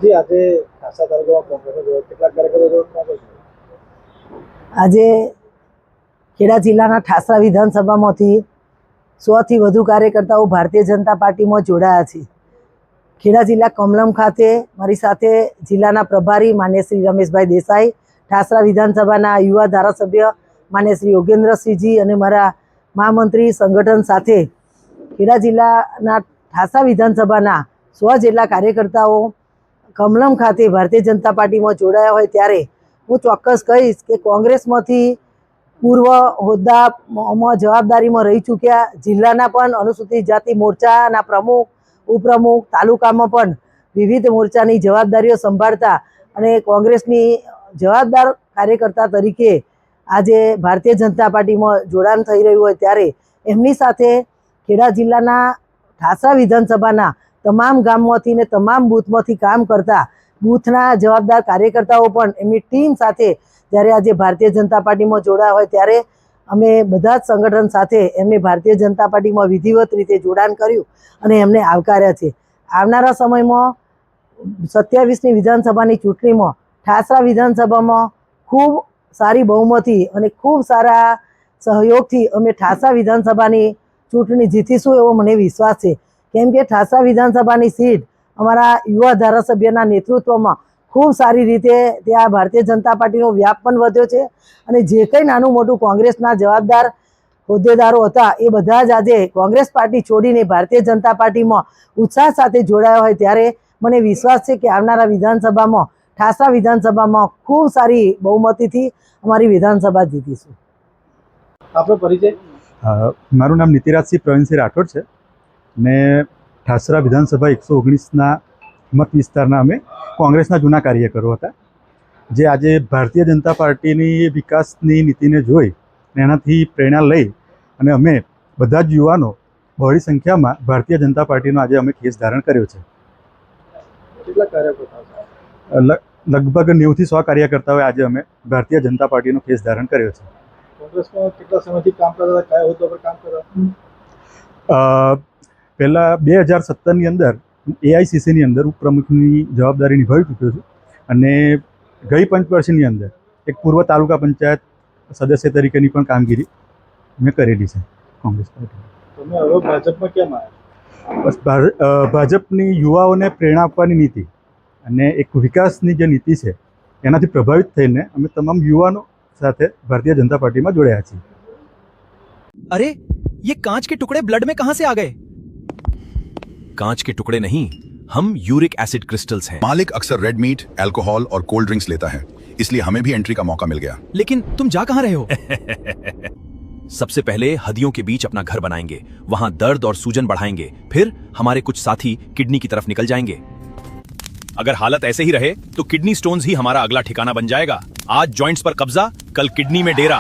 જી આજે ખાસા તાલુકામાં કોંગ્રેસનો કેટલાક કાર્યકરો વિરોધમાં છે. આજે ખેડા જિલ્લાના ઠાસરા વિધાનસભામાંથી 100 થી વધુ કાર્યકર્તાઓ ભારતીય જનતા પાર્ટીમાં જોડાયા છે. ખેડા જિલ્લા કમલમ ખાતે મારી સાથે જિલ્લાના પ્રભારી માન્ય શ્રી રમેશભાઈ દેસાઈ, ઠાસરા વિધાનસભાના યુવા ધારાસભ્ય માન્ય શ્રી યોગેન્દ્રસિંહજી અને મારા મહામંત્રી સંગઠન સાથે ખેડા જિલ્લાના ઠાસરા વિધાનસભાના 100 જેટલા કાર્યકર્તાઓ કમલમ ખાતે ભારતીય જનતા પાર્ટીમાં જોડાયા હોય ત્યારે હું ચોક્કસ કહીશ કે કોંગ્રેસમાંથી પૂર્વ હોદ્દામાં જવાબદારીમાં રહી ચૂક્યા જિલ્લાના પણ અનુસૂચિત જાતિ મોરચાના પ્રમુખ, ઉપપ્રમુખ, તાલુકામાં પણ વિવિધ મોરચાની જવાબદારીઓ સંભાળતા અને કોંગ્રેસની જવાબદાર કાર્યકર્તા તરીકે આજે ભારતીય જનતા પાર્ટીમાં જોડાણ થઈ રહ્યું હોય ત્યારે એમની સાથે ખેડા જિલ્લાના ઠાસરા વિધાનસભાના તમામ ગામમાંથી ને તમામ બૂથમાંથી કામ કરતા બૂથના જવાબદાર કાર્યકર્તાઓ પણ એમની ટીમ સાથે જ્યારે આજે ભારતીય જનતા પાર્ટીમાં જોડાયા હોય ત્યારે અમે બધા જ સંગઠન સાથે એમને ભારતીય જનતા પાર્ટીમાં વિધિવત રીતે જોડાણ કર્યું અને એમને આવકાર્યા છે. આવનારા સમયમાં 27ની વિધાનસભાની ચૂંટણીમાં ઠાસરા વિધાનસભામાં ખૂબ સારી બહુમતી અને ખૂબ સારા સહયોગથી અમે ઠાસરા વિધાનસભાની ચૂંટણી જીતીશું એવો મને વિશ્વાસ છે. કેમ કે ઠાસરા વિધાનસભાની સીટ અમારા યુવા ધારાસભ્યના નેતૃત્વમાં ખૂબ સારી રીતે ત્યાં ભારતીય જનતા પાર્ટીનો વ્યાપ પણ વધ્યો છે અને જે કંઈ નાનું મોટું કોંગ્રેસના જવાબદાર હોદ્દેદારો હતા એ બધા જ આજે કોંગ્રેસ પાર્ટી છોડીને ભારતીય જનતા પાર્ટીમાં ઉત્સાહ સાથે જોડાયા હોય ત્યારે મને વિશ્વાસ છે કે આવનારા વિધાનસભામાં ઠાસરા વિધાનસભામાં ખૂબ સારી બહુમતીથી અમારી વિધાનસભા જીતીશું. આપનો પરિચય? મારું નામ નીતિરાજસિંહ પ્રવીણસિંહ રાઠોડ છે ને ઠાસરા વિધાનસભા 119ના મત વિસ્તારના અમે કોંગ્રેસના જૂના કાર્યકરો હતા જે આજે ભારતીય જનતા પાર્ટીની વિકાસની નીતિને જોઈ અને એનાથી પ્રેરણા લઈ અને અમે બધા જ યુવાનો બહોળી સંખ્યામાં ભારતીય જનતા પાર્ટીનો આજે અમે કેસ ધારણ કર્યો છે. કેટલા કાર્યકર્તાઓ? લગભગ 90 થી 100 કાર્યકર્તાઓએ આજે અમે ભારતીય જનતા પાર્ટીનો કેસ ધારણ કર્યો છે. કોંગ્રેસમાં કેટલા સમયથી કામ કરતા હતા? કયા હોદ્દા પર કામ કરતા? પહેલાં 2017ની અંદર એઆઈસીસીની અંદર ઉપપ્રમુખની જવાબદારી નિભાવી ચૂક્યો છું અને ગઈ પંચવર્ષની અંદર એક પૂર્વ તાલુકા પંચાયત સદસ્ય તરીકેની પણ કામગીરી મેં કરેલી છે કોંગ્રેસ પાર્ટી. તમે હવે ભાજપમાં કેમ આવ્યા? બસ ભાજપની યુવાઓને પ્રેરણા આપવાની નીતિ અને એક વિકાસની જે નીતિ છે એનાથી પ્રભાવિત થઈને અમે તમામ યુવાનો સાથે ભારતીય જનતા પાર્ટીમાં જોડાયા છીએ. अरे ये कांच के टुकड़े ब्लड में कहां से आ गए? कांच के टुकड़े नहीं, हम यूरिक एसिड क्रिस्टल्स हैं। मालिक अक्सर रेड मीट, अल्कोहल और कोल्ड ड्रिंक्स लेता है, इसलिए हमें भी एंट्री का मौका मिल गया। लेकिन तुम जा कहां रहे हो? सबसे पहले हदियों के बीच अपना घर बनाएंगे, वहां दर्द और सूजन बढ़ाएंगे, फिर हमारे कुछ साथी किडनी की तरफ निकल जाएंगे। अगर हालत ऐसे ही रहे तो किडनी स्टोन्स ही हमारा अगला ठिकाना बन जाएगा। आज जॉइंट्स पर कब्जा, कल किडनी में डेरा।